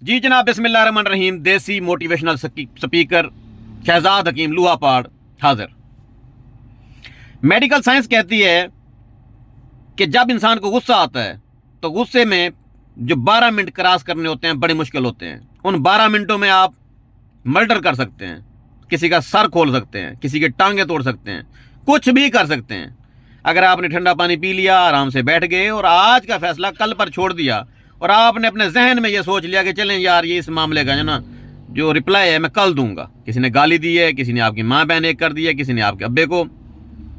जी जनाब, बिस्मिल्लाहिर्रहमानिर्रहीम। देसी मोटिवेशनल स्पीकर शहजाद हकीम लूहापाड़ हाजिर। मेडिकल साइंस कहती है कि जब इंसान को गुस्सा आता है तो गुस्से में जो 12 मिनट क्रॉस करने होते हैं बड़े मुश्किल होते हैं। उन 12 मिनटों में आप मर्डर कर सकते हैं, किसी का सर खोल सकते हैं, किसी की टांगें तोड़ सकते हैं, कुछ भी कर सकते हैं। अगर आपने ठंडा पानी पी लिया, आराम से बैठ गए और आज का फैसला कल पर छोड़ दिया और आपने अपने जहन में ये सोच लिया कि चलें यार, ये इस मामले का ना जो रिप्लाई है मैं कल दूंगा। किसी ने गाली दी है, किसी ने आपकी माँ बहन एक कर दी है, किसी ने आपके अब्बे को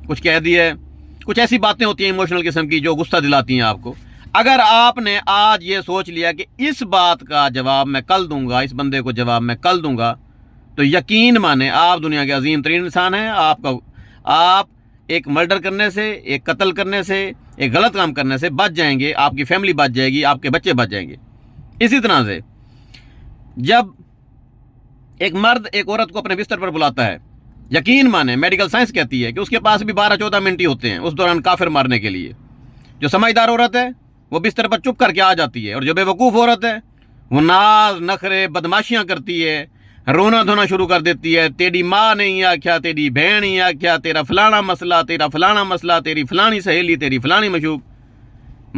कुछ कह दिया है, कुछ ऐसी बातें होती हैं इमोशनल किस्म की जो गुस्सा दिलाती हैं आपको। अगर आपने आज ये सोच लिया कि इस बात का जवाब मैं कल दूंगा, इस बंदे को जवाब मैं कल दूंगा, तो यकीन माने आप दुनिया के अजीम तरीन इंसान हैं। आप एक मर्डर करने से, एक कत्ल करने से, एक गलत काम करने से बच जाएंगे। आपकी फैमिली बच जाएगी, आपके बच्चे बच जाएंगे। इसी तरह से जब एक मर्द एक औरत को अपने बिस्तर पर बुलाता है, यकीन माने मेडिकल साइंस कहती है कि उसके पास भी 12-14 मिनट ही होते हैं उस दौरान काफिर मारने के लिए। जो समझदार औरत है वो बिस्तर पर चुप करके आ जाती है, और जो बेवकूफ़ औरत है वो नाज नखरे बदमाशियाँ करती है, रोना धोना शुरू कर देती है। तेरी माँ नहीं आख्या, तेरी बहन नहीं आख्या, तेरा फलाना मसला, तेरा फलाना मसला, तेरी फलानी सहेली, तेरी फलानी मशूक।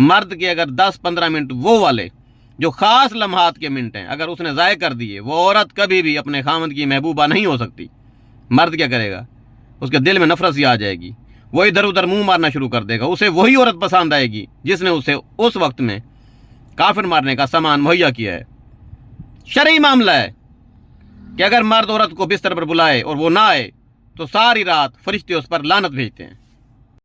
मर्द के अगर 10-15 मिनट वो वाले जो ख़ास लम्हात के मिनट हैं अगर उसने ज़ाय कर दिए, वो औरत कभी भी अपने खामद की महबूबा नहीं हो सकती। मर्द क्या करेगा? उसके दिल में नफरत सी आ जाएगी, वो इधर उधर मुंह मारना शुरू कर देगा। उसे वही औरत पसंद आएगी जिसने उसे उस वक्त में काफिर मारने का सामान मुहैया किया है। शरई मामला है कि अगर मर्द औरत को बिस्तर पर बुलाए और वो ना आए तो सारी रात फरिश्ते उस पर लानत भेजते हैं।